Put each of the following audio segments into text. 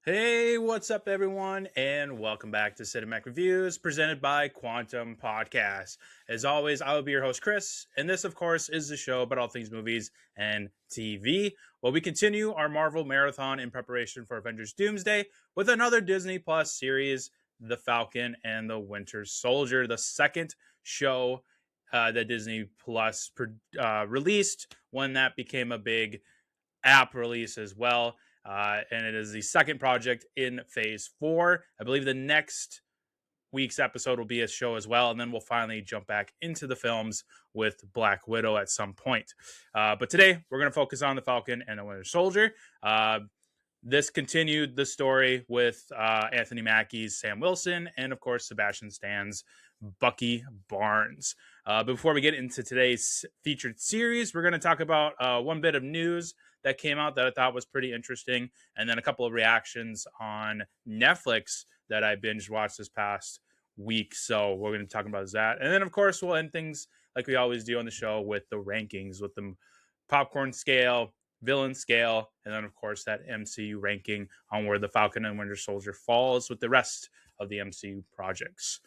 Hey, what's up, everyone, and welcome back to Cinematic Reviews presented by Quantum Podcast. As always, I will be your host, Chris, and this, of course, is the show about all things movies and TV. Well, we continue our Marvel marathon in preparation for Avengers Doomsday with another Disney Plus series, The Falcon and the Winter Soldier, the second show that Disney Plus released when that became a big app release as well. And it is the second project in phase 4. I believe the next week's episode will be a show as well. And then we'll finally jump back into the films with Black Widow at some point. But today, we're going to focus on the Falcon and the Winter Soldier. This continued the story with Anthony Mackie's Sam Wilson and, of course, Sebastian Stan's Bucky Barnes. Before we get into today's featured series, we're going to talk about one bit of news that came out that I thought was pretty interesting, and then a couple of reactions on Netflix that I binge watched this past week. So we're going to talk about that. And then, of course, we'll end things like we always do on the show with the rankings, with the popcorn scale, villain scale, and then, of course, that MCU ranking on where the Falcon and Winter Soldier falls with the rest of the MCU projects.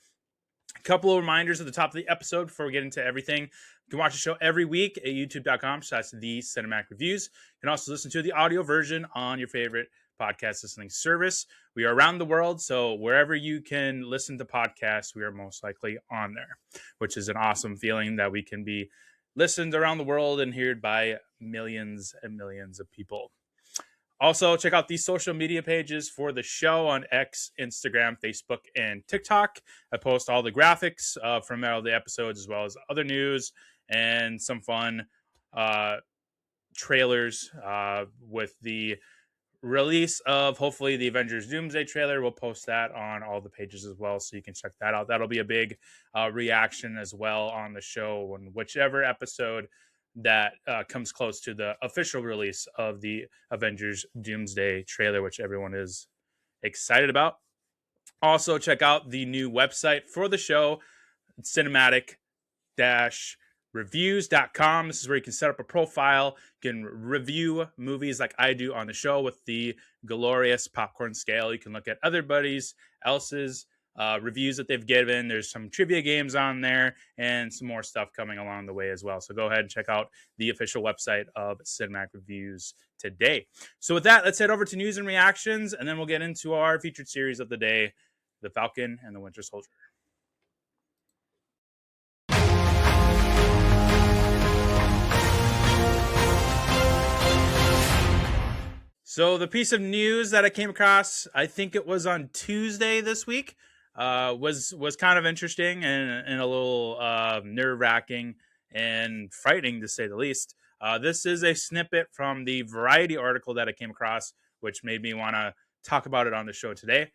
A couple of reminders at the top of the episode before we get into everything. You can watch the show every week at youtube.com/the Cinematic Reviews. You can also listen to the audio version on your favorite podcast listening service. We are around the world, so wherever you can listen to podcasts, we are most likely on there, which is an awesome feeling that we can be listened around the world and heard by millions and millions of people. Also, check out these social media pages for the show on X, Instagram, Facebook, and TikTok. I post all the graphics from all the episodes, as well as other news and some fun trailers with the release of, hopefully, the Avengers Doomsday trailer. We'll post that on all the pages as well, so you can check that out. That'll be a big reaction as well on the show on whichever episode that comes close to the official release of the Avengers Doomsday trailer, which everyone is excited about. Also, check out the new website for the show, cinematic-reviews.com. This is where you can set up a profile. You can review movies like I do on the show with the glorious popcorn scale. You can look at everybody else's reviews that they've given. There's some trivia games on there and some more stuff coming along the way as well. So go ahead and check out the official website of Cinematic Reviews today. So with that, let's head over to news and reactions, and then we'll get into our featured series of the day, The Falcon and the Winter Soldier. So the piece of news that I came across, I think it was on Tuesday this week, was kind of interesting and a little nerve-wracking and frightening, to say the least. This is a snippet from the Variety article that I came across, which made me want to talk about it on the show today.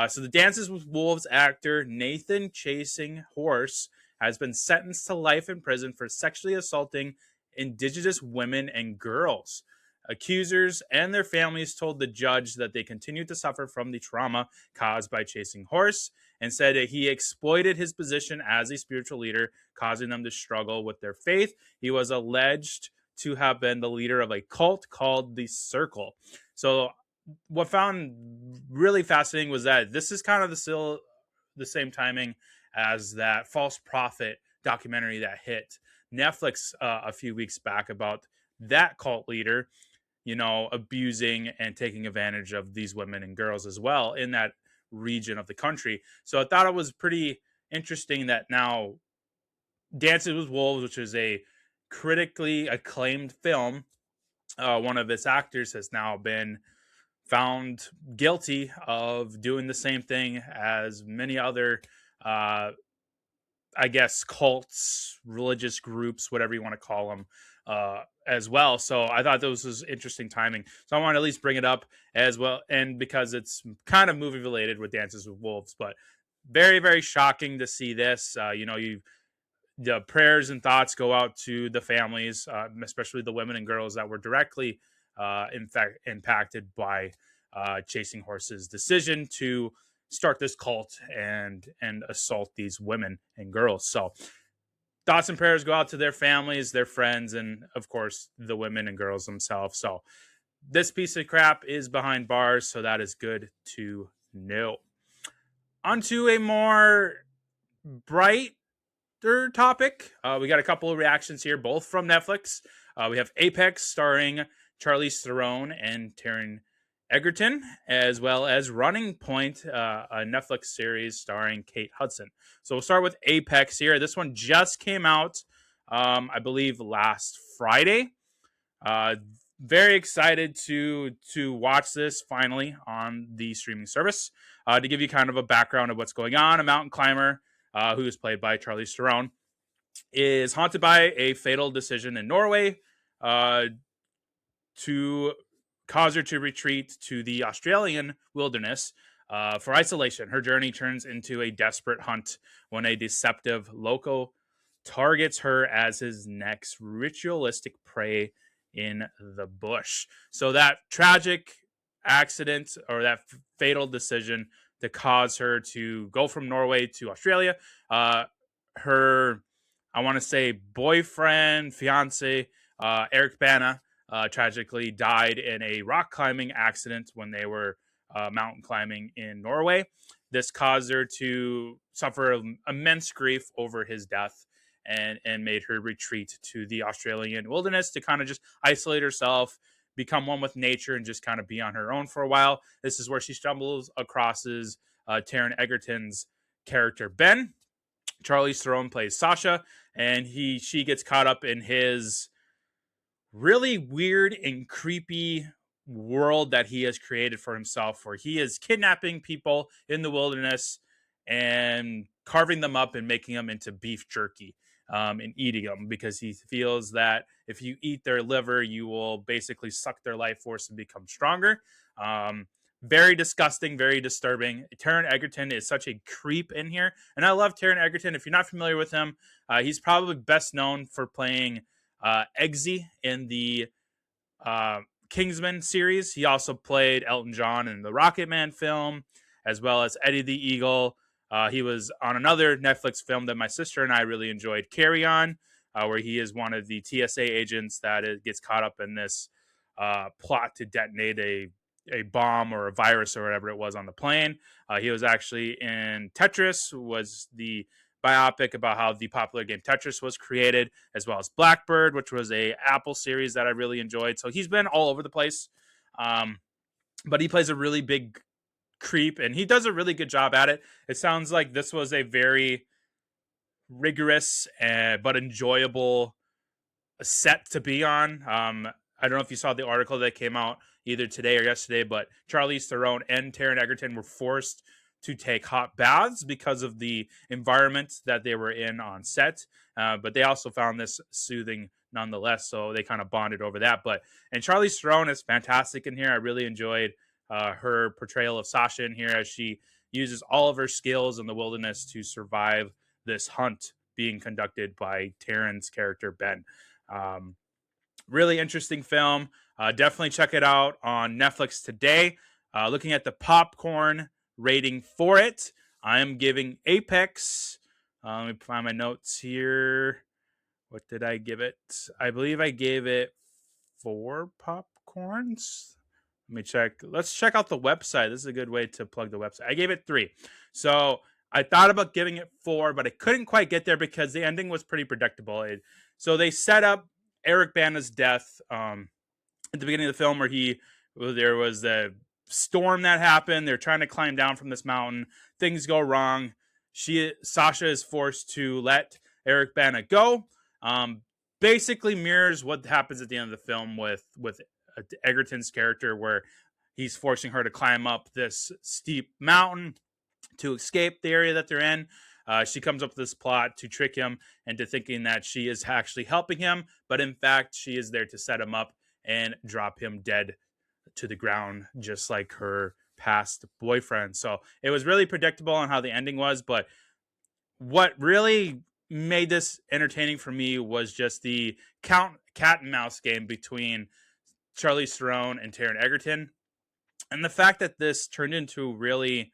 So the Dances with Wolves actor Nathan Chasing Horse has been sentenced to life in prison for sexually assaulting Indigenous women and girls. Accusers and their families told the judge that they continued to suffer from the trauma caused by Chasing Horse, and said that he exploited his position as a spiritual leader, causing them to struggle with their faith. He was alleged to have been the leader of a cult called the Circle. So what I found really fascinating was that this is kind of the same timing as that False Prophet documentary that hit Netflix a few weeks back about that cult leader, abusing and taking advantage of these women and girls as well in that region of the country. So I thought it was pretty interesting that now Dances with Wolves, which is a critically acclaimed film, one of its actors has now been found guilty of doing the same thing as many other cults, religious groups, whatever you want to call them, as well. So I thought this was interesting timing. So I want to at least bring it up as well. And because it's kind of movie related with Dances with Wolves, but very, very shocking to see this. The prayers and thoughts go out to the families, especially the women and girls that were directly impacted by Chasing Horse's decision to start this cult and assault these women and girls. So thoughts and prayers go out to their families, their friends, and of course the women and girls themselves. So this piece of crap is behind bars, so that is good to know. Onto a more brighter topic. We got a couple of reactions here, both from Netflix. We have Apex starring Charlize Theron and Taron Egerton, as well as Running Point, a Netflix series starring Kate Hudson. So we'll start with Apex here. This one just came out, I believe, last Friday. Very excited to watch this finally on the streaming service. To give you kind of a background of what's going on, a mountain climber who is played by Charlize Theron is haunted by a fatal decision in Norway to cause her to retreat to the Australian wilderness for isolation. Her journey turns into a desperate hunt when a deceptive loco targets her as his next ritualistic prey in the bush. So that tragic accident or that fatal decision to cause her to go from Norway to Australia, her, I want to say, boyfriend, fiance, Eric Bana, tragically died in a rock climbing accident when they were mountain climbing in Norway. This caused her to suffer immense grief over his death and made her retreat to the Australian wilderness to kind of just isolate herself, become one with nature, and just kind of be on her own for a while. This is where she stumbles across Taron Egerton's character, Ben. Charlize Theron plays Sasha, and she gets caught up in his really weird and creepy world that he has created for himself, where he is kidnapping people in the wilderness and carving them up and making them into beef jerky and eating them, because he feels that if you eat their liver, you will basically suck their life force and become stronger. Very disgusting, very disturbing. Taron Egerton is such a creep in here, and I love Taron Egerton. If you're not familiar with him, he's probably best known for playing Eggsy in the Kingsman series. He also played Elton John in the Rocket Man film, as well as Eddie the Eagle. He was on another Netflix film that my sister and I really enjoyed, Carry On, where he is one of the TSA agents that gets caught up in this plot to detonate a bomb or a virus or whatever it was on the plane. He was actually in Tetris, was the biopic about how the popular game Tetris was created, as well as Blackbird, which was a Apple series that I really enjoyed. So he's been all over the place, but he plays a really big creep, and he does a really good job at it. It sounds like this was a very rigorous but enjoyable set to be on. I don't know if you saw the article that came out either today or yesterday, but Charlize Theron and Taron Egerton were forced to take hot baths because of the environment that they were in on set. But they also found this soothing nonetheless, so they kind of bonded over that. And Charlize Theron is fantastic in here. I really enjoyed her portrayal of Sasha in here, as she uses all of her skills in the wilderness to survive this hunt being conducted by Taron's character, Ben. Really interesting film. Definitely check it out on Netflix today. Looking at the popcorn rating for it, I am giving Apex. Let me find my notes here. What did I give it? I believe I gave it 4 popcorns. Let me check. Let's check out the website. This is a good way to plug the website. I gave it 3. So I thought about giving it 4, but I couldn't quite get there because the ending was pretty predictable. So they set up Eric Bana's death at the beginning of the film, where there was a storm that happened. They're trying to climb down from this mountain. Things go wrong. Sasha is forced to let Eric Bana go. Basically mirrors what happens at the end of the film with Egerton's character, where he's forcing her to climb up this steep mountain to escape the area that they're in. She comes up with this plot to trick him into thinking that she is actually helping him, but in fact, she is there to set him up and drop him dead to the ground, just like her past boyfriend. So it was really predictable on how the ending was, but what really made this entertaining for me was just the cat and mouse game between Charlize Theron and Taron Egerton, and the fact that this turned into really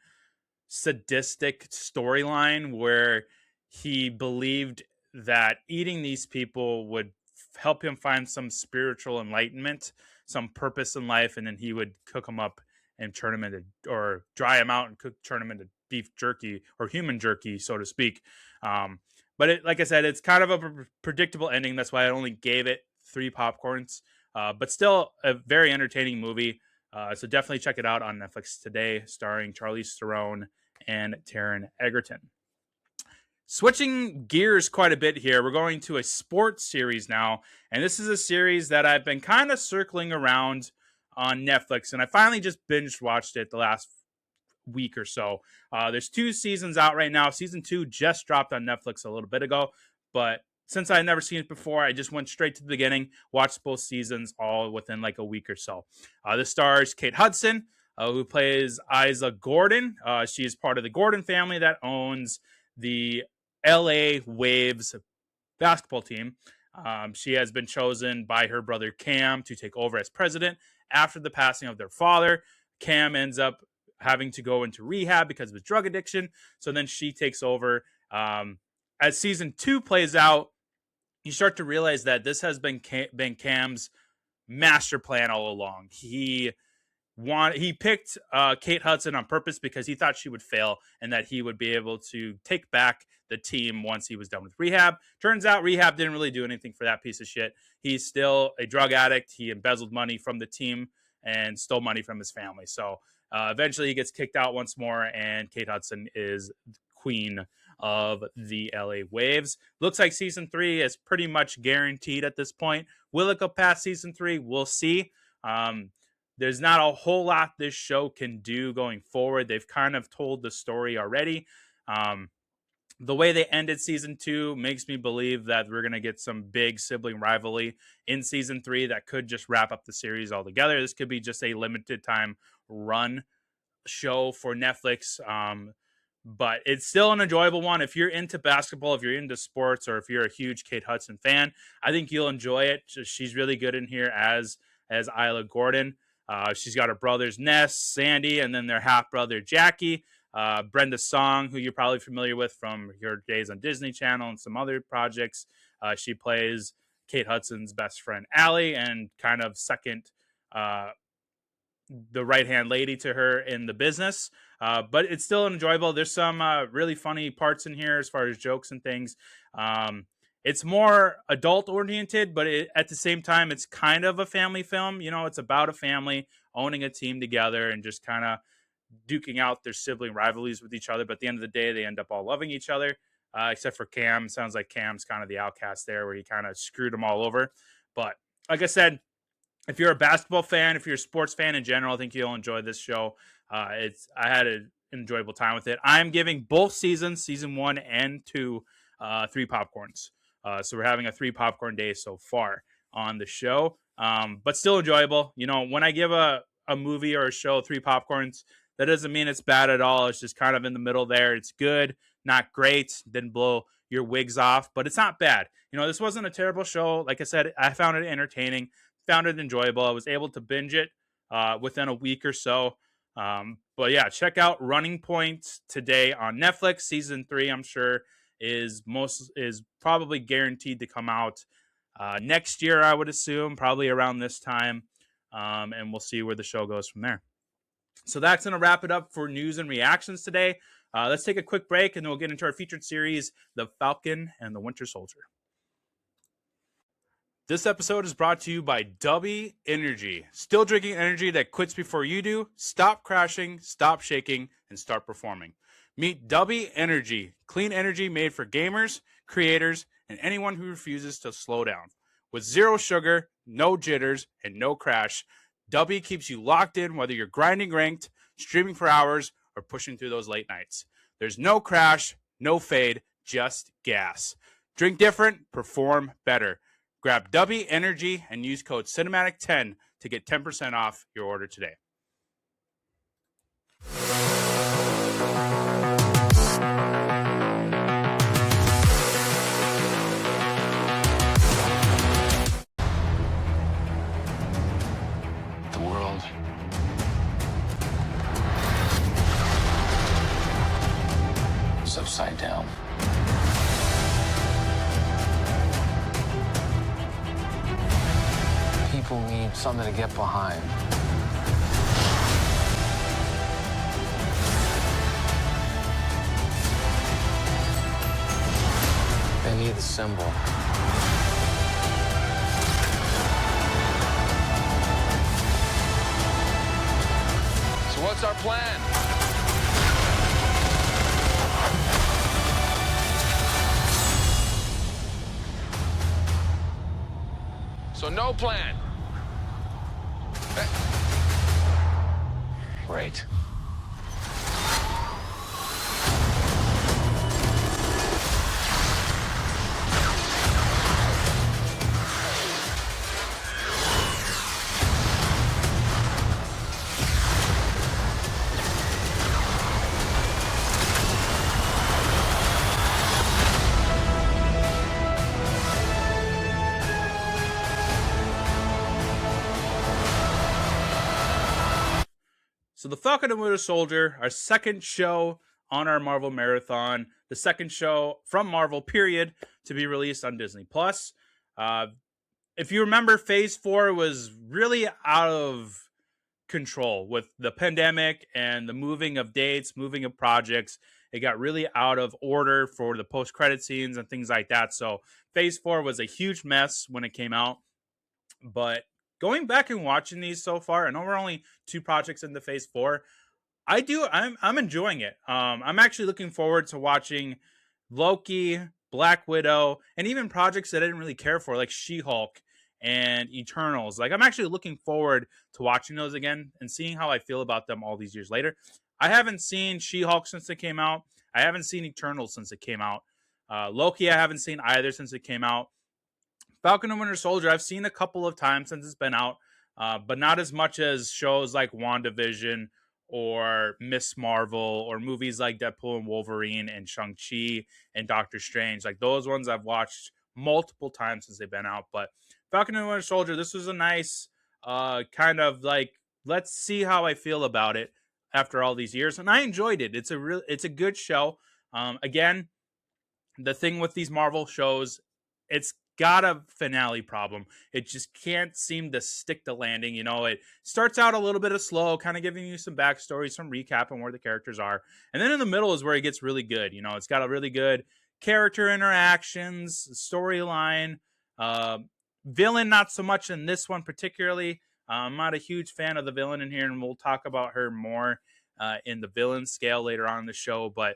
sadistic storyline where he believed that eating these people would help him find some spiritual enlightenment, some purpose in life, and then he would cook him up and turn him into, or dry him out and turn him into beef jerky or human jerky, so to speak. But like I said, it's kind of a predictable ending. That's why I only gave it 3 popcorns. But still a very entertaining movie. So definitely check it out on Netflix today, starring Charlize Theron and Taron Egerton. Switching gears quite a bit here, we're going to a sports series now. And this is a series that I've been kind of circling around on Netflix. And I finally just binge watched it the last week or so. There's 2 seasons out right now. Season 2 just dropped on Netflix a little bit ago. But since I had never seen it before, I just went straight to the beginning, watched both seasons all within like a week or so. This stars Kate Hudson, who plays Isa Gordon. She is part of the Gordon family that owns the LA Waves basketball team. She has been chosen by her brother Cam to take over as president after the passing of their father. Cam ends up having to go into rehab because of his drug addiction. So then she takes over. As season 2 plays out, you start to realize that this has been Cam's master plan all along. He picked Kate Hudson on purpose because he thought she would fail and that he would be able to take back the team once he was done with rehab. Turns out rehab didn't really do anything for that piece of shit. He's still a drug addict. He embezzled money from the team and stole money from his family. So eventually he gets kicked out once more, and Kate Hudson is queen of the LA Waves. Looks like season 3 is pretty much guaranteed at this point. Will it go past season 3? We'll see. There's not a whole lot this show can do going forward. They've kind of told the story already. The way they ended season 2 makes me believe that we're going to get some big sibling rivalry in season 3 that could just wrap up the series altogether. This could be just a limited time run show for Netflix. But it's still an enjoyable one. If you're into basketball, if you're into sports, or if you're a huge Kate Hudson fan, I think you'll enjoy it. She's really good in here as Isa Gordon. She's got her brothers Ness, Sandy, and then their half brother Jackie. Brenda Song, who you're probably familiar with from your days on Disney Channel and some other projects. She plays Kate Hudson's best friend Allie, and kind of second the right-hand lady to her in the business. But it's still enjoyable. There's some really funny parts in here as far as jokes and things. It's more adult-oriented, but at the same time, it's kind of a family film. You know, it's about a family owning a team together and just kind of duking out their sibling rivalries with each other. But at the end of the day, they end up all loving each other, except for Cam. Sounds like Cam's kind of the outcast there, where he kind of screwed them all over. But like I said, if you're a basketball fan, if you're a sports fan in general, I think you'll enjoy this show. I had an enjoyable time with it. I'm giving both seasons, season 1 and 2, 3 popcorns. So we're having a 3 popcorn day so far on the show, but still enjoyable. You know, when I give a movie or a show 3 popcorns, that doesn't mean it's bad at all. It's just kind of in the middle there. It's good, not great, didn't blow your wigs off, but it's not bad. You know, this wasn't a terrible show. Like I said, I found it entertaining, found it enjoyable. I was able to binge it within a week or so. But yeah, check out Running Point today on Netflix. Season 3, I'm sure, is probably guaranteed to come out next year, I would assume, probably around this time. And we'll see where the show goes from there. So that's going to wrap it up for news and reactions today. Let's take a quick break, and then we'll get into our featured series, The Falcon and the Winter Soldier. This episode is brought to you by Dubby Energy. Still drinking energy that quits before you do? Stop crashing, stop shaking, and start performing. Meet Dubby Energy, clean energy made for gamers, creators, and anyone who refuses to slow down. With 0 sugar, no jitters, and no crash, Dubby keeps you locked in whether you're grinding ranked, streaming for hours, or pushing through those late nights. There's no crash, no fade, just gas. Drink different, perform better. Grab Dubby Energy and use code Cinematic10 to get 10% off your order today. The world is upside down. people need something to get behind. They need the symbol. So what's our plan? So no plan. Great. So the Falcon and Winter Soldier, our second show on our Marvel Marathon, the second show from Marvel, period, to be released on Disney+. If you remember, Phase 4 was really out of control with the pandemic and the moving of dates, moving of projects. It got really out of order for the post-credit scenes and things like that. So Phase 4 was a huge mess when it came out. But going back and watching these so far, I know we're only 2 projects into Phase 4. I'm enjoying it. I'm actually looking forward to watching Loki, Black Widow, and even projects that I didn't really care for, like She-Hulk and Eternals. Like, I'm actually looking forward to watching those again and seeing how I feel about them all these years later. I haven't seen She-Hulk since it came out. I haven't seen Eternals since it came out. Loki, I haven't seen either since it came out. Falcon and Winter Soldier, I've seen a couple of times since it's been out, but not as much as shows like WandaVision or Miss Marvel or movies like Deadpool and Wolverine and Shang-Chi and Doctor Strange. Like, those ones I've watched multiple times since they've been out. But Falcon and Winter Soldier, this was a nice kind of like, let's see how I feel about it after all these years. And I enjoyed it. It's a good show. Again, the thing with these Marvel shows, it's got a finale problem. It just can't seem to stick the landing. You know, it starts out a little bit of slow, kind of giving you some backstory, some recap on where the characters are. And then in the middle is where it gets really good. You know, it's got a really good character interactions, storyline, villain, not so much in this one particularly. I'm not a huge fan of the villain in here, and we'll talk about her more in the villain scale later on in the show. But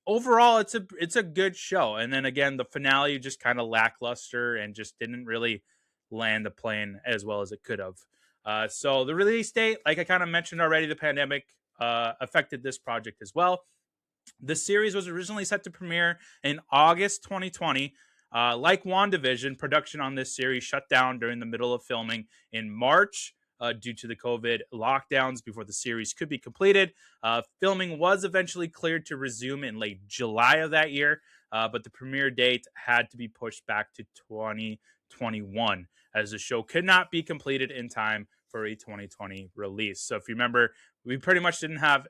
overall, it's a good show. And then again, the finale just kind of lackluster and just didn't really land the plane as well as it could have. So the release date, like I kind of mentioned already, the pandemic affected this project as well. The series was originally set to premiere in August 2020. Like WandaVision, production on this series shut down during the middle of filming in March due to the COVID lockdowns before the series could be completed. Filming was eventually cleared to resume in late July of that year, but the premiere date had to be pushed back to 2021 as the show could not be completed in time for a 2020 release. So if you remember, we pretty much didn't have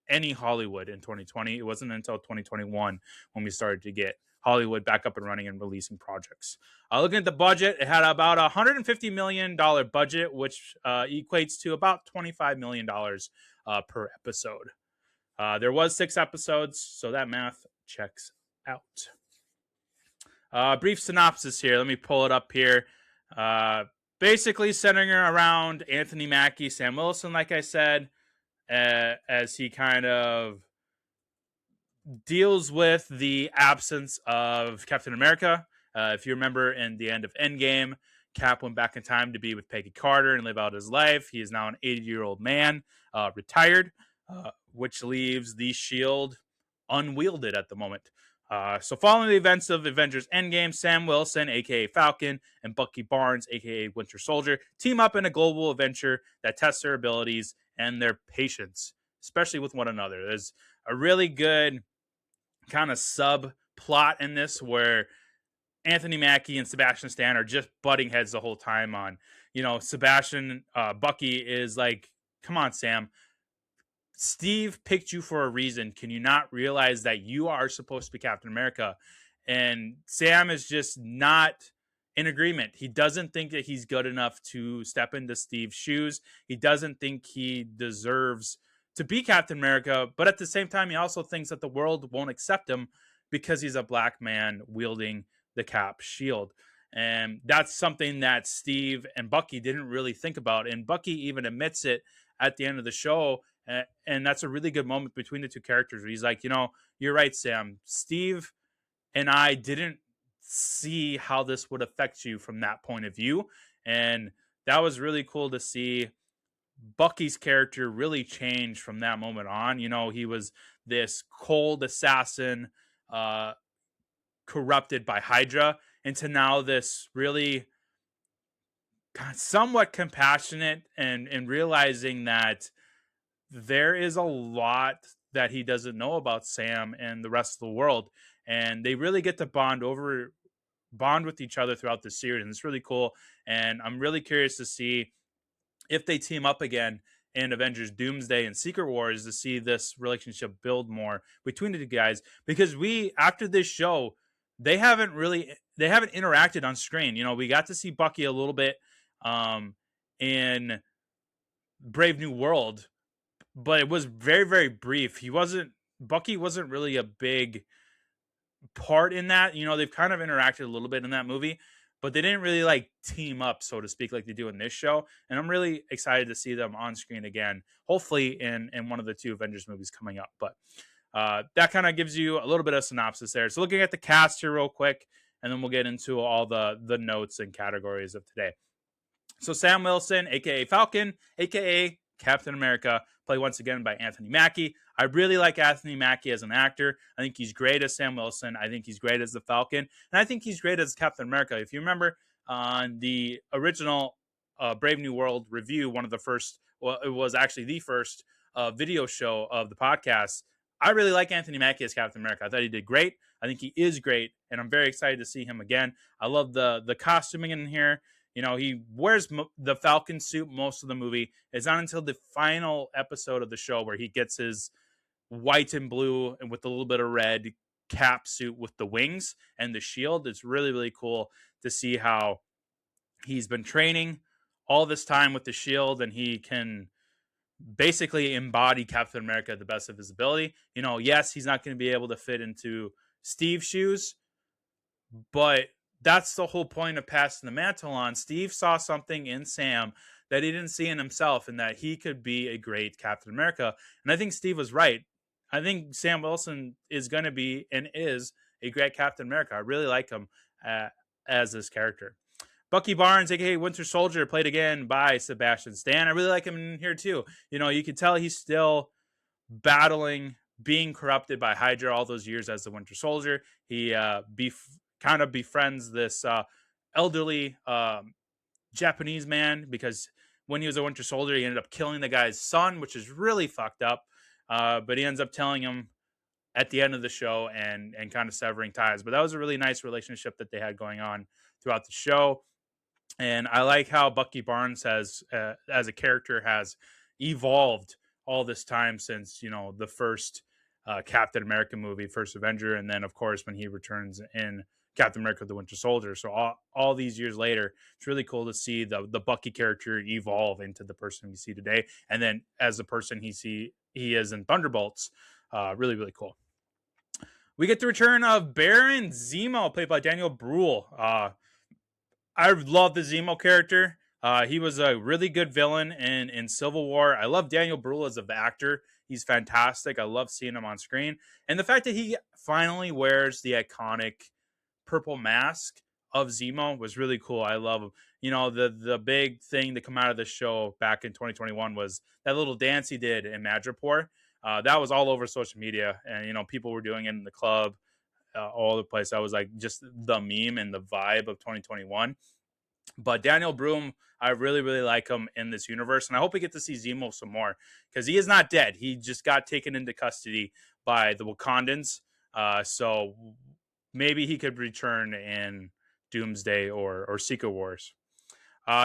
any Hollywood in 2020. It wasn't until 2021 when we started to get Hollywood back up and running and releasing projects. Looking at the budget, it had about a $150 million budget, which equates to about $25 million per episode. There was 6 episodes, so that math checks out. Brief synopsis here. Let me pull it up here. Basically centering around Anthony Mackie, Sam Wilson, like I said, as he kind of deals with the absence of Captain America. If you remember, in the end of Endgame, Cap went back in time to be with Peggy Carter and live out his life. He is now an 80-year-old man, retired, which leaves the shield unwielded at the moment. So following the events of Avengers Endgame, Sam Wilson, a.k.a. Falcon, and Bucky Barnes, a.k.a. Winter Soldier, team up in a global adventure that tests their abilities and their patience, especially with one another. There's a really good kind of subplot in this where Anthony Mackie and Sebastian Stan are just butting heads the whole time on, Bucky is like, come on, Sam. Steve picked you for a reason. Can you not realize that you are supposed to be Captain America? And Sam is just not in agreement. He doesn't think that he's good enough to step into Steve's shoes. He doesn't think he deserves to be Captain America, but at the same time, he also thinks that the world won't accept him because he's a black man wielding the Cap shield. And that's something that Steve and Bucky didn't really think about. And Bucky even admits it at the end of the show. And that's a really good moment between the two characters where he's like, you're right, Sam. Steve and I didn't see how this would affect you from that point of view. And that was really cool to see Bucky's character really change from that moment on. He was this cold assassin, corrupted by Hydra, into now this really somewhat compassionate and realizing that there is a lot that he doesn't know about Sam and the rest of the world. And they really get to bond with each other throughout the series. And it's really cool. And I'm really curious to see if they team up again in Avengers Doomsday and Secret Wars to see this relationship build more between the two guys. Because after this show, they haven't interacted on screen. We got to see Bucky a little bit in Brave New World, but it was very, very brief. Bucky wasn't really a big part in that. They've kind of interacted a little bit in that movie, but they didn't really like team up, so to speak, like they do in this show. And I'm really excited to see them on screen again, hopefully in one of the two Avengers movies coming up. But that kind of gives you a little bit of synopsis there. So looking at the cast here real quick, and then we'll get into all the notes and categories of today. So Sam Wilson, aka Falcon, aka Captain America, played once again by Anthony Mackie. I really like Anthony Mackie as an actor. I think he's great as Sam Wilson. I think he's great as the Falcon. And I think he's great as Captain America. If you remember on the original Brave New World review, one of the first, well, it was actually the first video show of the podcast, I really like Anthony Mackie as Captain America. I thought he did great. I think he is great. And I'm very excited to see him again. I love the costuming in here. He wears the Falcon suit most of the movie. It's not until the final episode of the show where he gets his white and blue and with a little bit of red cap suit with the wings and the shield. It's really, really cool to see how he's been training all this time with the shield, and he can basically embody Captain America at the best of his ability. Yes, he's not going to be able to fit into Steve's shoes, but that's the whole point of passing the mantle on. Steve saw something in Sam that he didn't see in himself, and that he could be a great Captain America. And I think Steve was right. I think Sam Wilson is going to be and is a great Captain America. I really like him as this character. Bucky Barnes, aka Winter Soldier, played again by Sebastian Stan. I really like him in here too. You can tell he's still battling being corrupted by Hydra all those years as the Winter Soldier. He kind of befriends this elderly Japanese man, because when he was a Winter Soldier, he ended up killing the guy's son, which is really fucked up. But he ends up telling him at the end of the show and kind of severing ties. But that was a really nice relationship that they had going on throughout the show. And I like how Bucky Barnes has, as a character, has evolved all this time since, the first Captain America movie, First Avenger. And then, of course, when he returns in Captain America, the Winter Soldier. So all these years later, it's really cool to see the Bucky character evolve into the person we see today. And then as the person he is in Thunderbolts. Really, really cool. We get the return of Baron Zemo, played by Daniel Bruhl. I love the Zemo character. He was a really good villain in Civil War. I love Daniel Bruhl as an actor. He's fantastic. I love seeing him on screen. And the fact that he finally wears the iconic purple mask of Zemo was really cool. I love him. The big thing to come out of the show back in 2021 was that little dance he did in Madripoor. That was all over social media, and people were doing it in the club, all over the place. That was like just the meme and the vibe of 2021. But Daniel Bruhl, I really, really like him in this universe, and I hope we get to see Zemo some more, because he is not dead. He just got taken into custody by the Wakandans, so maybe he could return in Doomsday or Secret Wars.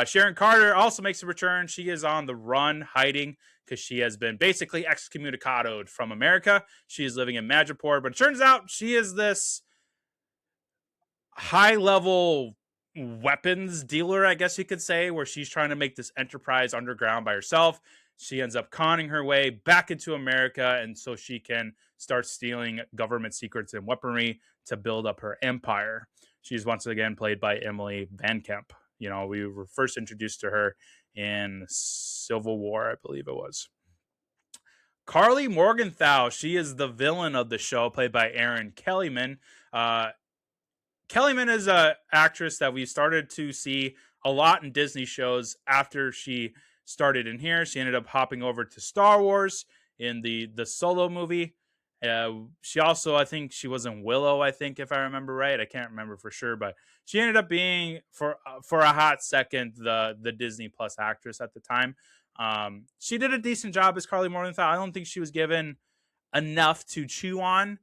Sharon Carter also makes a return. She is on the run, hiding, because she has been basically excommunicated from America. She is living in Madripoor, but it turns out she is this high-level weapons dealer, I guess you could say, where she's trying to make this enterprise underground by herself. She ends up conning her way back into America, and so she can start stealing government secrets and weaponry to build up her empire. She's once again played by Emily Van Kemp. You know, we were first introduced to her in Civil War, I believe it was. Carly Morgenthau, she is the villain of the show, played by Erin Kellyman. Kellyman is a actress that we started to see a lot in Disney shows after she started in here. She ended up hopping over to Star Wars in the Solo movie. She also, I think she was in Willow, I think, if I remember right. I can't remember for sure, but she ended up being for a hot second the Disney Plus actress at the time. She did a decent job as Carly Morgenthau. I don't think she was given enough to chew on.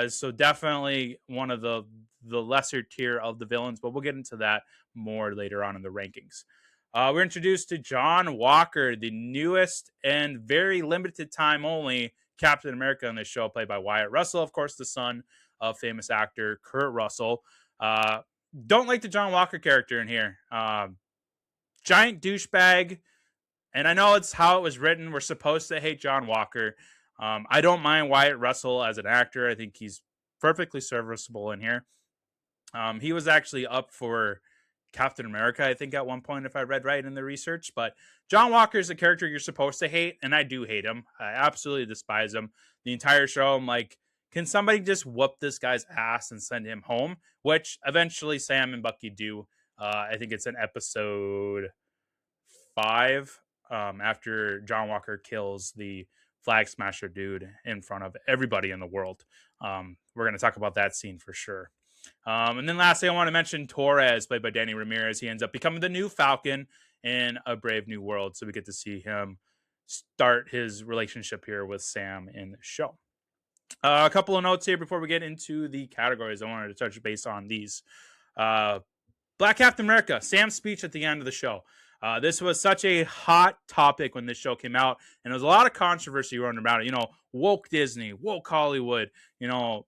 So definitely one of the lesser tier of the villains, but we'll get into that more later on in the rankings. We're introduced to John Walker, the newest and very limited time only Captain America in this show, played by Wyatt Russell, of course, the son of famous actor Kurt Russell. Don't like the John Walker character in here. Giant douchebag. And I know it's how it was written. We're supposed to hate John Walker. I don't mind Wyatt Russell as an actor. I think he's perfectly serviceable in here. He was actually up for Captain America, I think, at one point, if I read right in the research. But John Walker is a character you're supposed to hate, and I do hate him. I absolutely despise him. The entire show, I'm like, can somebody just whoop this guy's ass and send him home? Which eventually Sam and Bucky do. I think it's in episode 5, after John Walker kills the Flag Smasher dude in front of everybody in the world. We're going to talk about that scene for sure. And then lastly, I want to mention Torres, played by Danny Ramirez. He ends up becoming the new Falcon in A Brave New World. So we get to see him start his relationship here with Sam in the show. A couple of notes here before we get into the categories. I wanted to touch base on these. Black Captain America, Sam's speech at the end of the show. This was such a hot topic when this show came out, and there was a lot of controversy around about it. You know, woke Disney, woke Hollywood. You know,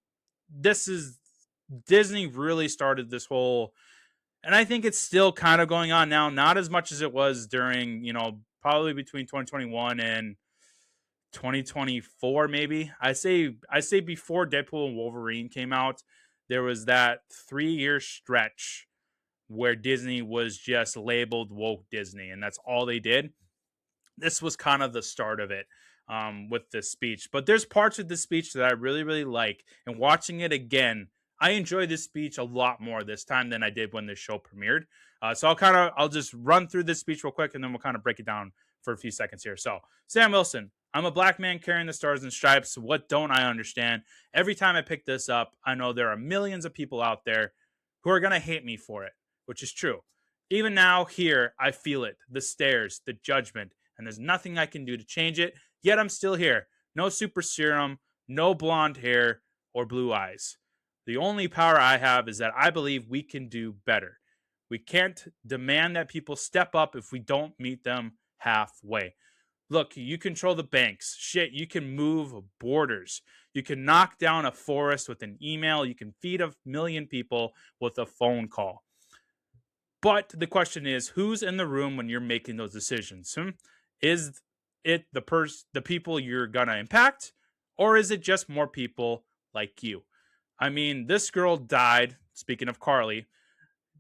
Disney really started this whole, and I think it's still kind of going on now. Not as much as it was during, probably between 2021 and 2024, maybe. I say before Deadpool and Wolverine came out, there was that 3-year stretch where Disney was just labeled woke Disney, and that's all they did. This was kind of the start of it with this speech. But there's parts of this speech that I really, really like. And watching it again, I enjoy this speech a lot more this time than I did when this show premiered. So I'll just run through this speech real quick, and then we'll kind of break it down for a few seconds here. So, Sam Wilson, I'm a black man carrying the stars and stripes. What don't I understand? Every time I pick this up, I know there are millions of people out there who are going to hate me for it, which is true. Even now, here, I feel it. The stares, the judgment, and there's nothing I can do to change it. Yet I'm still here. No super serum, no blonde hair, or blue eyes. The only power I have is that I believe we can do better. We can't demand that people step up if we don't meet them halfway. Look, you control the banks. Shit, you can move borders. You can knock down a forest with an email. You can feed 1 million people with a phone call. But the question is, who's in the room when you're making those decisions? Is it the people you're going to impact? Or is it just more people like you? I mean, this girl died, speaking of Carly,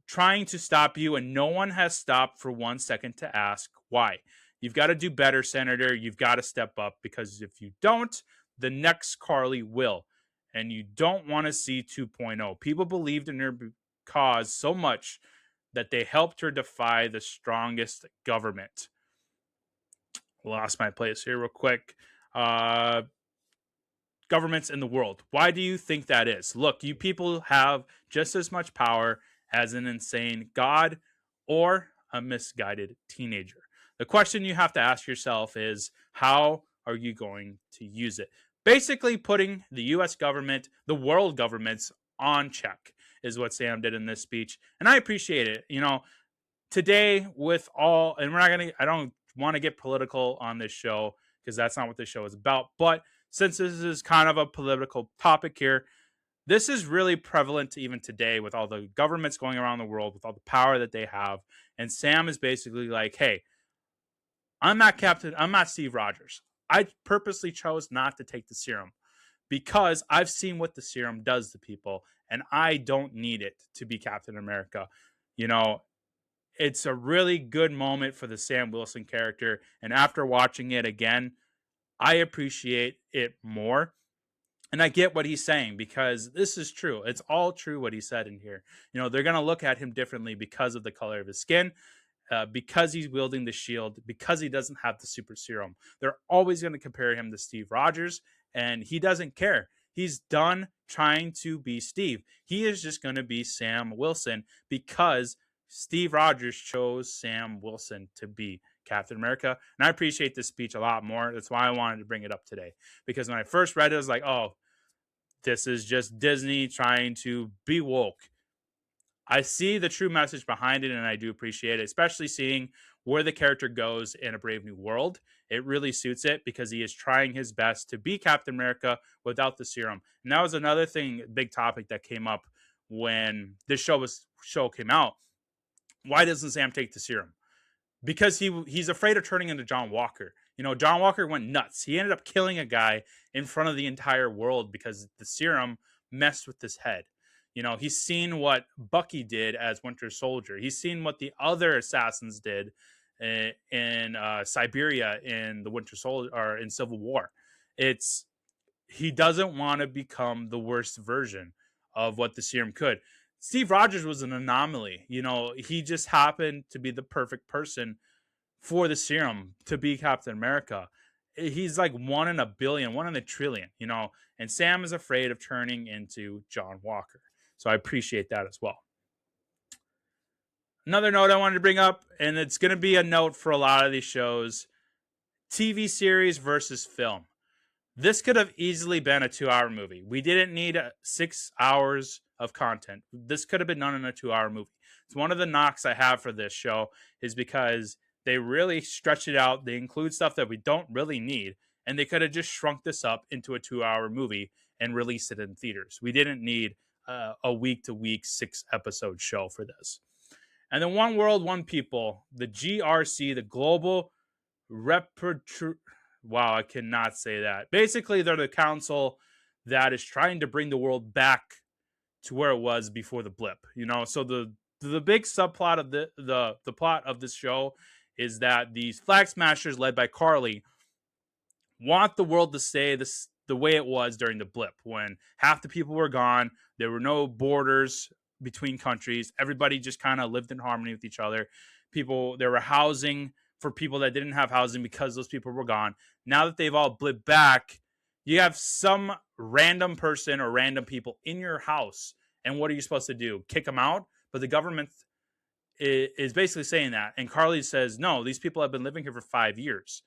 trying to stop you, and no one has stopped for 1 second to ask why. You've got to do better, Senator. You've got to step up, because if you don't, the next Carly will. And you don't want to see 2.0. People believed in her cause so much that they helped her defy the strongest government. Lost my place here real quick. Governments in the world. Why do you think that is? Look, you people have just as much power as an insane god or a misguided teenager. The question you have to ask yourself is, how are you going to use it? Basically putting the U.S. government, the world governments, on check is what Sam did in this speech. And I appreciate it. Today with all, and I don't want to get political on this show because that's not what this show is about. But since this is kind of a political topic here, This is really prevalent even today with all the governments going around the world, with all the power that they have. And Sam is basically like, hey, I'm not Steve Rogers. I purposely chose not to take the serum because I've seen what the serum does to people and I don't need it to be Captain America. You know, it's a really good moment for the Sam Wilson character. And after watching it again, I appreciate it more. And I get what he's saying because this is true. It's all true what he said in here. You know, they're going to look at him differently because of the color of his skin, because he's wielding the shield, because he doesn't have the super serum. They're always going to compare him to Steve Rogers, and he doesn't care. He's done trying to be Steve. He is just going to be Sam Wilson because Steve Rogers chose Sam Wilson to be Captain America. And I appreciate this speech a lot more. That's why I wanted to bring it up today. Because when I first read it, I was like, oh, this is just Disney trying to be woke. I see the true message behind it, and I do appreciate it, especially seeing where the character goes in A Brave New World. It really suits it because he is trying his best to be Captain America without the serum. And that was another thing, big topic that came up when this show came out. Why doesn't Sam take the serum? Because he's afraid of turning into John Walker. You know, John Walker went nuts. He ended up killing a guy in front of the entire world because the serum messed with his head. You know, he's seen what Bucky did as Winter Soldier. He's seen what the other assassins did in Siberia in the Winter Soldier or in Civil War. He doesn't want to become the worst version of what the serum could. Steve Rogers was an anomaly. You know, he just happened to be the perfect person for the serum to be Captain America. He's like 1 in a billion, 1 in a trillion, you know, and Sam is afraid of turning into John Walker. So I appreciate that as well. Another note I wanted to bring up, and it's going to be a note for a lot of these shows, TV series versus film. This could have easily been a 2-hour movie. We didn't need 6 hours of content. This could have been done in a 2-hour movie. It's one of the knocks I have for this show is because they really stretch it out. They include stuff that we don't really need, and they could have just shrunk this up into a 2-hour movie and released it in theaters. We didn't need a week-to-week 6-episode show for this. And then One World, One People, the GRC, the Global Wow, I cannot say that. Basically, they're the council that is trying to bring the world back to where it was before the blip. You know, so the big subplot of the plot of this show is that these flag smashers led by Carly want the world to stay the way it was during the blip when half the people were gone. There were no borders between countries. Everybody just kind of lived in harmony with each other. There were housing for people that didn't have housing because those people were gone. Now that they've all blipped back, you have some random person or random people in your house. And what are you supposed to do? Kick them out? But the government is basically saying that. And Carly says, no, these people have been living here for 5 years.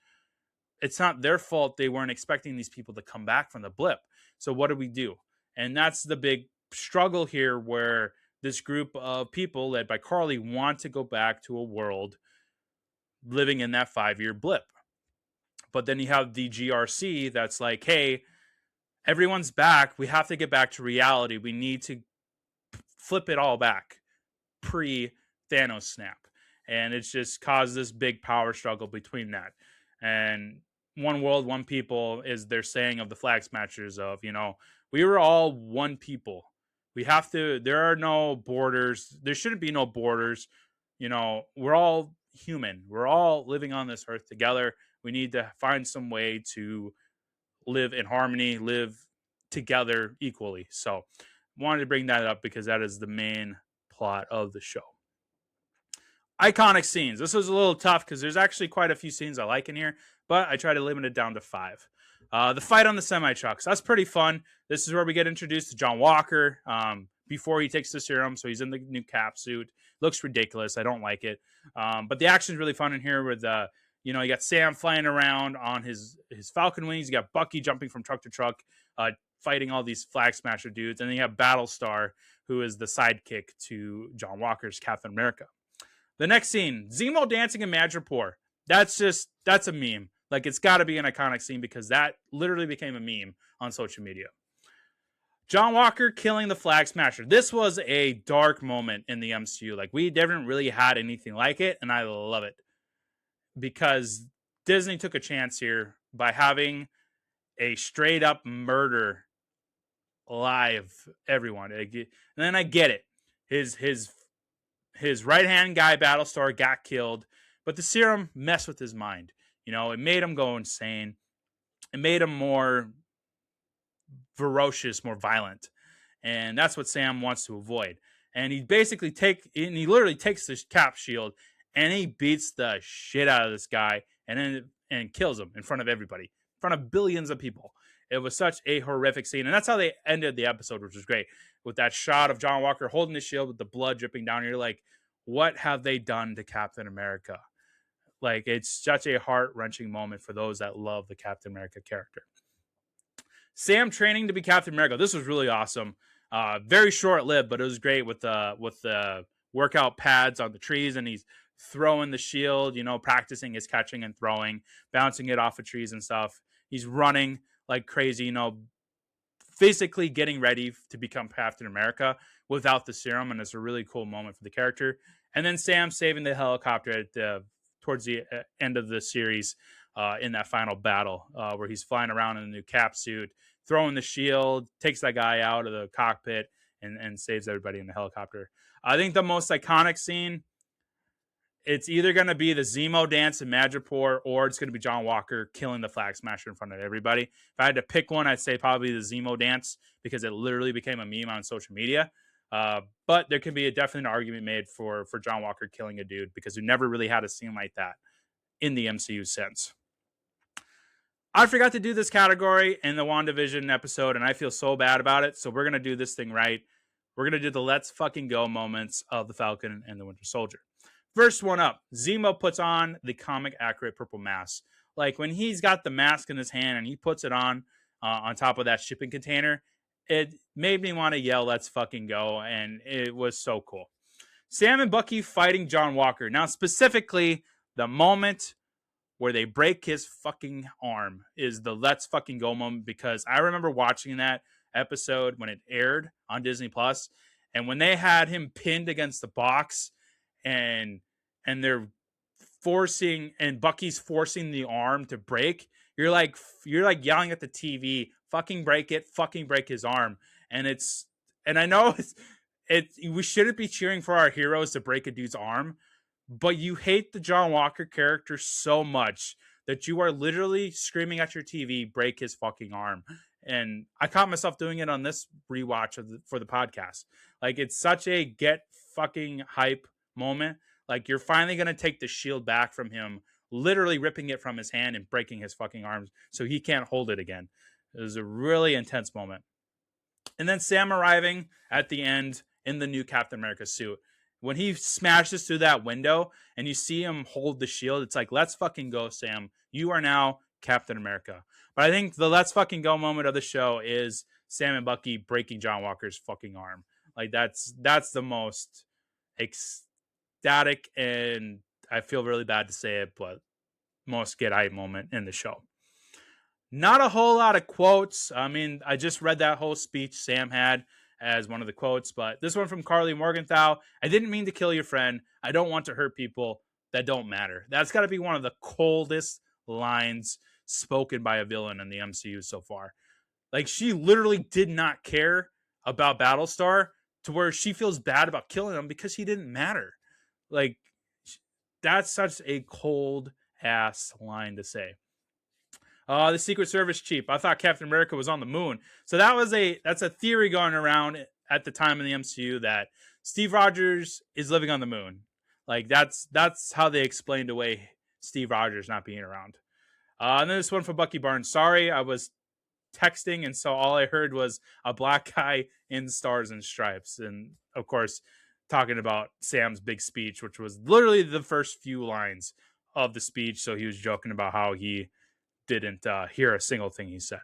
It's not their fault. They weren't expecting these people to come back from the blip. So what do we do? And that's the big struggle here where this group of people led by Carly want to go back to a world living in that 5-year blip. But then you have the GRC that's like, hey, everyone's back. We have to get back to reality. We need to flip it all back pre-Thanos snap. And it's just caused this big power struggle between that. And One World, One People is their saying of the flag smashers of, you know, we were all one people. There are no borders. There shouldn't be no borders. You know, we're all human. We're all living on this earth together. We need to find some way to live in harmony, live together equally. So wanted to bring that up because that is the main plot of the show. Iconic scenes. This was a little tough because there's actually quite a few scenes I like in here, but I try to limit it down to 5. The fight on the semi-trucks. That's pretty fun. This is where we get introduced to John Walker before he takes the serum. So he's in the new cap suit. Looks ridiculous. I don't like it. But the action is really fun in here with, you got Sam flying around on his Falcon wings. You got Bucky jumping from truck to truck, fighting all these flag smasher dudes. And then you have Battlestar, who is the sidekick to John Walker's Captain America. The next scene, Zemo dancing in Madripoor. That's a meme. Like, it's got to be an iconic scene because that literally became a meme on social media. John Walker killing the Flag Smasher. This was a dark moment in the MCU. Like, we haven't really had anything like it, and I love it because Disney took a chance here by having a straight up murder live everyone. And then I get it. His right hand guy, Battlestar, got killed, but the serum messed with his mind. You know, it made him go insane. It made him more ferocious, more violent, and that's what Sam wants to avoid. And he literally takes this Cap shield and he beats the shit out of this guy and kills him in front of everybody, in front of billions of people. It was such a horrific scene, and that's how they ended the episode, which was great, with that shot of John Walker holding the shield with the blood dripping down. You're like, what have they done to Captain America? Like, it's such a heart-wrenching moment for those that love the Captain America character. Sam training to be Captain America. This was really awesome. Very short-lived, but it was great with the workout pads on the trees, and he's throwing the shield, you know, practicing his catching and throwing, bouncing it off of trees and stuff. He's running like crazy, you know, physically getting ready to become Captain America without the serum, and it's a really cool moment for the character. And then Sam saving the helicopter towards the end of the series in that final battle where he's flying around in a new Cap suit, throwing the shield, takes that guy out of the cockpit, and saves everybody in the helicopter. I think the most iconic scene, it's either going to be the Zemo dance in Madripoor, or it's going to be John Walker killing the Flag Smasher in front of everybody. If I had to pick one, I'd say probably the Zemo dance, because it literally became a meme on social media. But there can be definitely an argument made for John Walker killing a dude, because we never really had a scene like that in the MCU since. I forgot to do this category in the WandaVision episode, and I feel so bad about it. So we're going to do this thing right. We're going to do the let's fucking go moments of the Falcon and the Winter Soldier. First one up, Zemo puts on the comic accurate purple mask. Like, when he's got the mask in his hand and he puts it on top of that shipping container, it made me want to yell, let's fucking go. And it was so cool. Sam and Bucky fighting John Walker. Now, specifically, the moment where they break his fucking arm is the let's fucking go moment, because I remember watching that episode when it aired on Disney Plus, and when they had him pinned against the box and they're forcing, and Bucky's forcing the arm to break, you're like yelling at the TV, fucking break it, fucking break his arm. And I know we shouldn't be cheering for our heroes to break a dude's arm, but you hate the John Walker character so much that you are literally screaming at your TV, break his fucking arm. And I caught myself doing it on this rewatch for the podcast. Like, it's such a get fucking hype moment. Like, you're finally going to take the shield back from him, literally ripping it from his hand and breaking his fucking arms so he can't hold it again. It was a really intense moment. And then Sam arriving at the end in the new Captain America suit. When he smashes through that window and you see him hold the shield, it's like, let's fucking go, Sam. You are now Captain America. But I think the let's fucking go moment of the show is Sam and Bucky breaking John Walker's fucking arm. Like, that's the most ecstatic, and I feel really bad to say it, but most get hype moment in the show. Not a whole lot of quotes. I mean, I just read that whole speech Sam had as one of the quotes, but this one from Carly Morgenthau: I didn't mean to kill your friend. I don't want to hurt people that don't matter. That's got to be one of the coldest lines spoken by a villain in the MCU so far. Like, she literally did not care about Battlestar to where she feels bad about killing him because he didn't matter. Like, that's such a cold ass line to say. The Secret Service chief: I thought Captain America was on the moon. So that's a theory going around at the time in the MCU that Steve Rogers is living on the moon. Like, that's how they explained away Steve Rogers not being around. And then this one from Bucky Barnes: sorry, I was texting, and so all I heard was a black guy in stars and stripes. And of course, talking about Sam's big speech, which was literally the first few lines of the speech. So he was joking about how he didn't hear a single thing he said.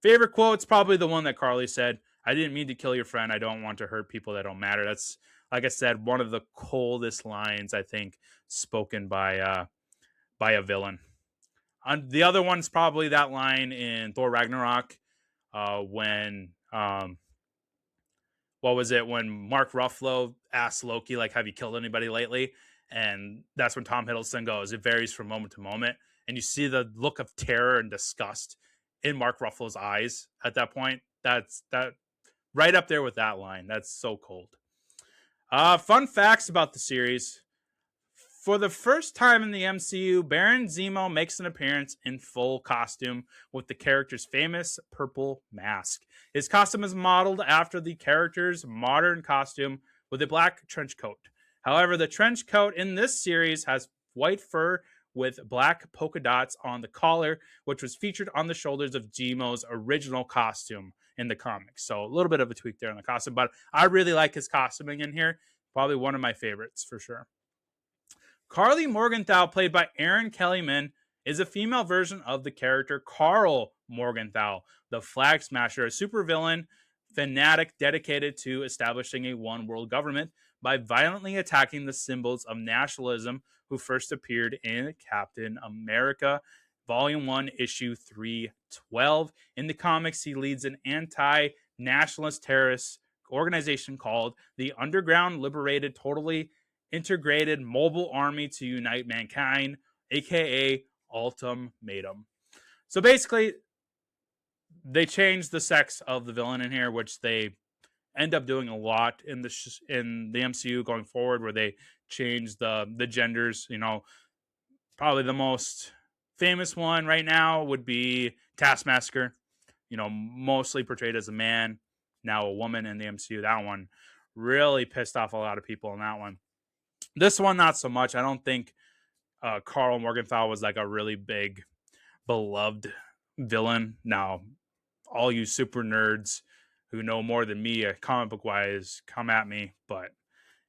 Favorite quote's probably the one that Carly said: I didn't mean to kill your friend. I don't want to hurt people that don't matter. That's, like I said, one of the coldest lines, I think, spoken by a villain. The other one's probably that line in Thor Ragnarok when Um, what was it when Mark Ruffalo asked Loki, like, have you killed anybody lately? And that's when Tom Hiddleston goes, it varies from moment to moment. And you see the look of terror and disgust in Mark Ruffalo's eyes at that point. That's that right up there with that line. That's so cold. Fun facts about the series. For the first time in the MCU, Baron Zemo makes an appearance in full costume with the character's famous purple mask. His costume is modeled after the character's modern costume with a black trench coat. However, the trench coat in this series has white fur with black polka dots on the collar, which was featured on the shoulders of Zemo's original costume in the comics. So a little bit of a tweak there on the costume, but I really like his costuming in here. Probably one of my favorites for sure. Carly Morgenthau, played by Erin Kellyman, is a female version of the character Carl Morgenthau, the Flag Smasher, a supervillain fanatic dedicated to establishing a one world government by violently attacking the symbols of nationalism who first appeared in Captain America, Volume 1, Issue 312. In the comics, he leads an anti-nationalist terrorist organization called the Underground Liberated Totally Integrated Mobile Army to Unite Mankind, aka Ultimatum. So basically, they changed the sex of the villain in here, which they end up doing a lot in the MCU going forward, where they change the genders. You know, probably the most famous one right now would be Taskmaster. You know, mostly portrayed as a man, now a woman in the MCU. That one really pissed off a lot of people in that one. This one, not so much. I don't think Carl Morgenthau was like a really big, beloved villain. Now, all you super nerds who know more than me, comic book wise, come at me. But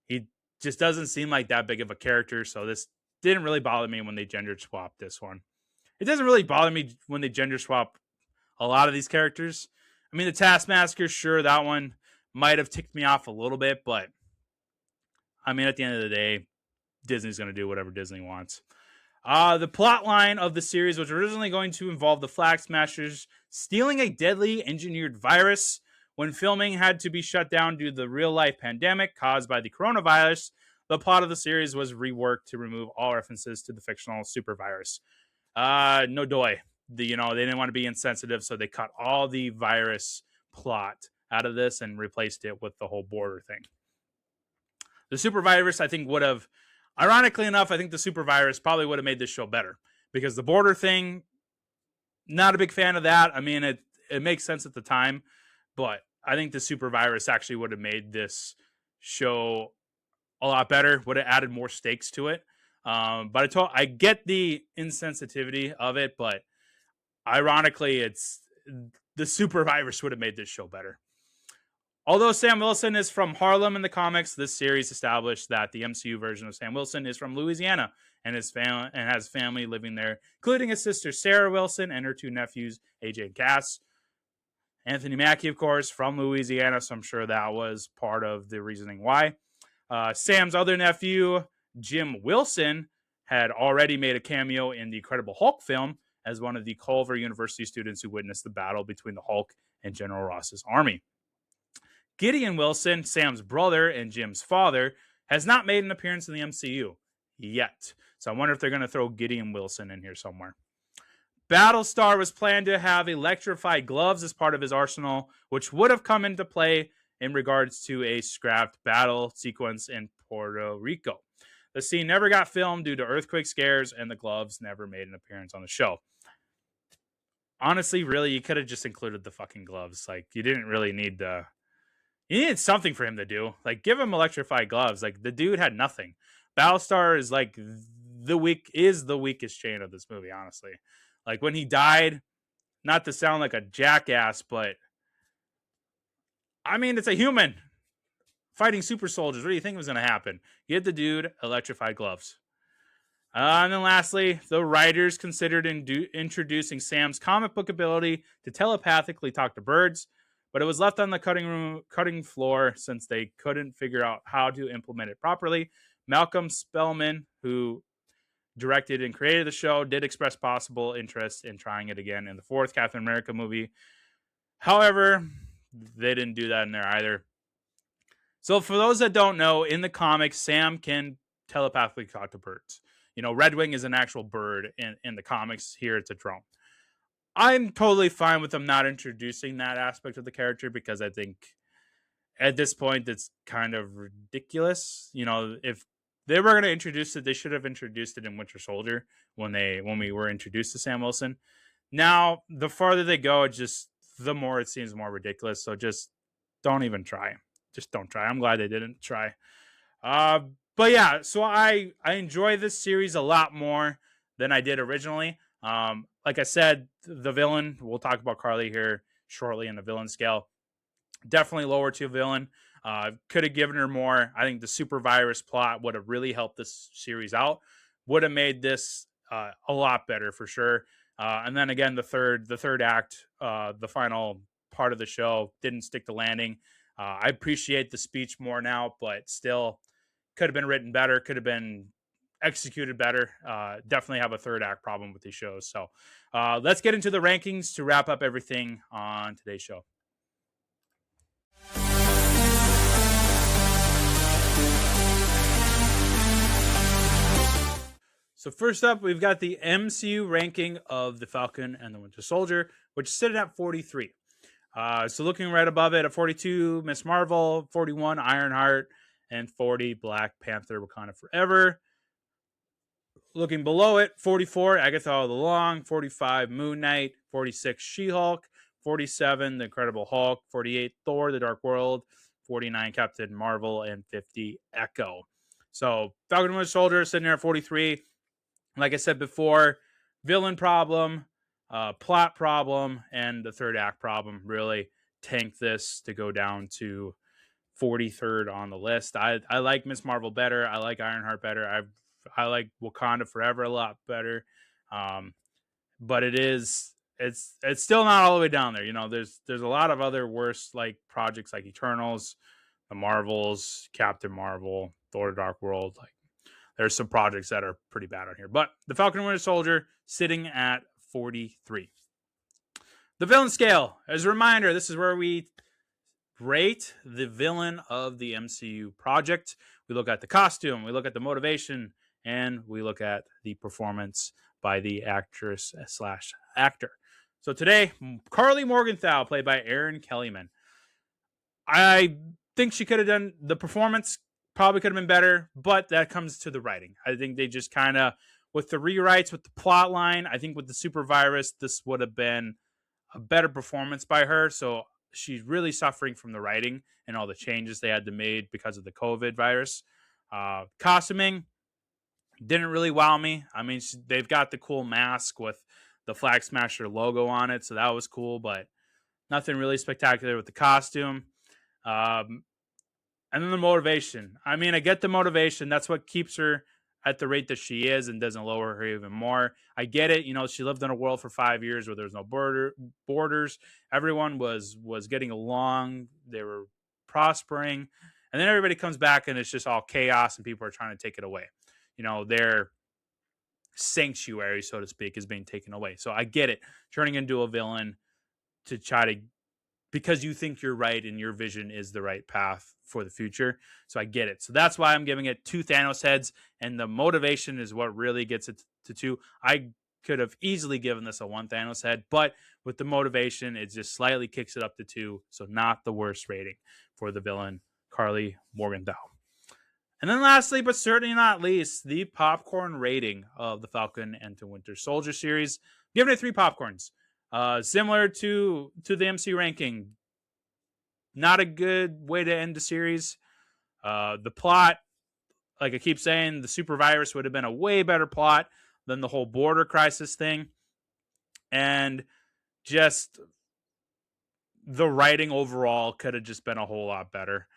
he just doesn't seem like that big of a character. So this didn't really bother me when they gender swapped this one. It doesn't really bother me when they gender swap a lot of these characters. I mean, the Taskmaster, sure, that one might have ticked me off a little bit, but I mean, at the end of the day, Disney's going to do whatever Disney wants. The plot line of the series was originally going to involve the Flag Smashers stealing a deadly engineered virus. When filming had to be shut down due to the real-life pandemic caused by the coronavirus, the plot of the series was reworked to remove all references to the fictional super virus. No doy. They didn't want to be insensitive, so they cut all the virus plot out of this and replaced it with the whole border thing. The super virus, I think, would have, ironically enough, I think the super virus probably would have made this show better, because the border thing, not a big fan of that. I mean, it makes sense at the time, but I think the super virus actually would have made this show a lot better, would have added more stakes to it. But I get the insensitivity of it, but ironically, it's the super virus would have made this show better. Although Sam Wilson is from Harlem in the comics, this series established that the MCU version of Sam Wilson is from Louisiana and has family living there, including his sister Sarah Wilson and her two nephews, AJ and Cass. Anthony Mackie, of course, from Louisiana, so I'm sure that was part of the reasoning why. Sam's other nephew, Jim Wilson, had already made a cameo in the Incredible Hulk film as one of the Culver University students who witnessed the battle between the Hulk and General Ross's army. Gideon Wilson, Sam's brother and Jim's father, has not made an appearance in the MCU yet. So I wonder if they're going to throw Gideon Wilson in here somewhere. Battlestar was planned to have electrified gloves as part of his arsenal, which would have come into play in regards to a scrapped battle sequence in Puerto Rico. The scene never got filmed due to earthquake scares, and the gloves never made an appearance on the show. Honestly, really, you could have just included the fucking gloves. Like, you didn't really need to... You needed something for him to do. Like, give him electrified gloves. Like, the dude had nothing. Battlestar is like the weakest chain of this movie, honestly. Like, when he died, not to sound like a jackass, but I mean, it's a human fighting super soldiers. What do you think was going to happen? Get the dude electrified gloves. And then lastly, the writers considered introducing Sam's comic book ability to telepathically talk to birds, but it was left on the cutting floor since they couldn't figure out how to implement it properly. Malcolm Spellman, who directed and created the show, did express possible interest in trying it again in the fourth Captain America movie. However, they didn't do that in there either. So for those that don't know, in the comics, Sam can telepathically talk to birds. Red Wing is an actual bird in the comics. Here it's a drone. I'm totally fine with them not introducing that aspect of the character because I think at this point it's kind of ridiculous. If they were going to introduce it, they should have introduced it in Winter Soldier when we were introduced to Sam Wilson. Now, the farther they go, the more it seems more ridiculous. So just don't even try. Just don't try. I'm glad they didn't try. But yeah, so I enjoy this series a lot more than I did originally. Like I said, the villain, we'll talk about Carly here shortly in the villain scale. Definitely lower to villain. Could have given her more. I think the super virus plot would have really helped this series out. Would have made this a lot better for sure. And then again, the third act, the final part of the show didn't stick the landing. I appreciate the speech more now, but still could have been written better, could have been executed better. Definitely have a third act problem with these shows. So let's get into the rankings to wrap up everything on today's show. So first up, we've got the MCU ranking of the Falcon and the Winter Soldier, which is sitting at 43. So looking right above it at 42, Miss Marvel, 41, Ironheart, and 40, Black Panther, Wakanda Forever. Looking below it, 44, Agatha All Along, 45, Moon Knight, 46, She-Hulk, 47, The Incredible Hulk, 48, Thor, The Dark World, 49, Captain Marvel, and 50, Echo. So Falcon and Winter Soldier sitting there at 43. Like I said before, villain problem, plot problem, and the third act problem really tanked this to go down to 43rd on the list. I like Miss Marvel better. I like Ironheart better. I like Wakanda Forever a lot better. But it's still not all the way down there. There's a lot of other worse like projects like Eternals, the Marvels, Captain Marvel, Thor: The Dark World. Like there's some projects that are pretty bad on here. But the Falcon and Winter Soldier sitting at 43. The villain scale. As a reminder, this is where we rate the villain of the MCU project. We look at the costume, we look at the motivation, and we look at the performance by the actress / actor. So today, Carly Morgenthau, played by Erin Kellyman. I think she could have done the performance, probably could have been better, but that comes to the writing. I think they just kind of, with the rewrites, with the plot line, I think with the super virus, this would have been a better performance by her. So she's really suffering from the writing and all the changes they had to make because of the COVID virus. Costuming didn't really wow me. I mean, they've got the cool mask with the Flag Smasher logo on it, so that was cool, but nothing really spectacular with the costume. And then the motivation. I mean, I get the motivation. That's what keeps her at the rate that she is and doesn't lower her even more. I get it. She lived in a world for 5 years where there was no borders. Everyone was getting along. They were prospering. And then everybody comes back and it's just all chaos and people are trying to take it away. Their sanctuary, so to speak, is being taken away. So I get it. Turning into a villain to try to, because you think you're right and your vision is the right path for the future. So I get it. So that's why I'm giving it 2 Thanos heads, and the motivation is what really gets it to 2. I could have easily given this a 1 Thanos head, but with the motivation, it just slightly kicks it up to 2. So not the worst rating for the villain, Carly Morgenthau. And then lastly, but certainly not least, the popcorn rating of the Falcon and the Winter Soldier series. I'm giving it 3 popcorns. Similar to the MC ranking. Not a good way to end the series. The plot, like I keep saying, the super virus would have been a way better plot than the whole border crisis thing. And just the writing overall could have just been a whole lot better.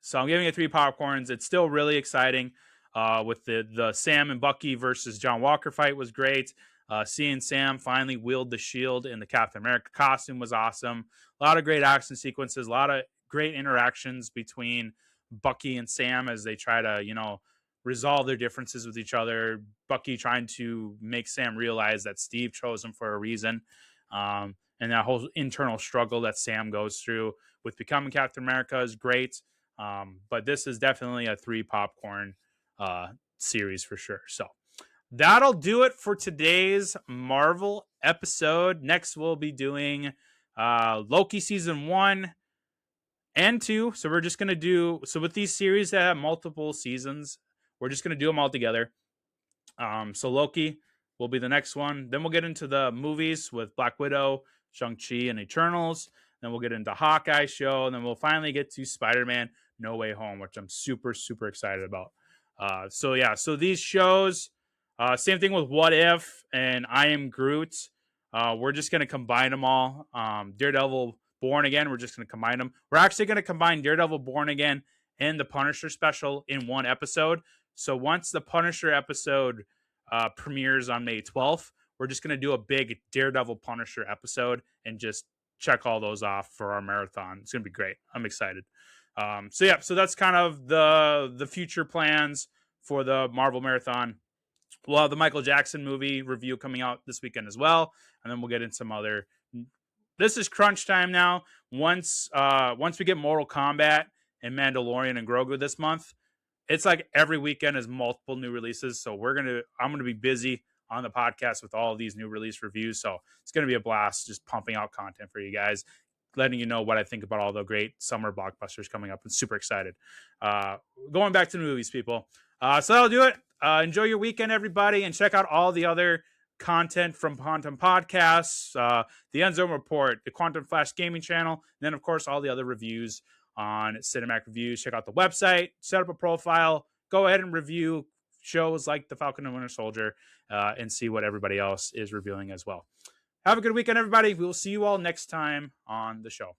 So I'm giving it 3 popcorns. It's still really exciting. With the Sam and Bucky versus John Walker fight was great. Seeing Sam finally wield the shield in the Captain America costume was awesome. A lot of great action sequences, a lot of great interactions between Bucky and Sam as they try to, resolve their differences with each other. Bucky trying to make Sam realize that Steve chose him for a reason. And and that whole internal struggle that Sam goes through with becoming Captain America is great. But this is definitely a 3 popcorn series for sure. So that'll do it for today's Marvel episode. Next, we'll be doing Loki season 1 and 2. So we're just going to do, so with these series that have multiple seasons, we're just going to do them all together. So Loki will be the next one. Then we'll get into the movies with Black Widow, Shang-Chi, and Eternals. Then we'll get into Hawkeye show. And then we'll finally get to Spider-Man No Way Home, which I'm super, super excited about. So these shows, same thing with What If and I Am Groot. We're just going to combine them all. Daredevil Born Again, we're just going to combine them. We're actually going to combine Daredevil Born Again and the Punisher special in one episode. So once the Punisher episode premieres on May 12th, we're just going to do a big Daredevil Punisher episode and just check all those off for our marathon. It's going to be great. I'm excited. So that's kind of the future plans for the Marvel Marathon. We'll have the Michael Jackson movie review coming out this weekend as well, and then we'll get into some other. This is crunch time now. Once we get Mortal Kombat and Mandalorian and Grogu this month, it's like every weekend is multiple new releases. So I'm gonna be busy on the podcast with all of these new release reviews. So it's gonna be a blast just pumping out content for you guys, letting you know what I think about all the great summer blockbusters coming up. I'm super excited. Going back to the movies, people. So that'll do it. Enjoy your weekend, everybody, and check out all the other content from Quantum Podcasts, the End Zone Report, the Quantum Flash Gaming Channel, and then, of course, all the other reviews on Cinemac Reviews. Check out the website, set up a profile, go ahead and review shows like The Falcon and Winter Soldier, and see what everybody else is reviewing as well. Have a good weekend, everybody. We will see you all next time on the show.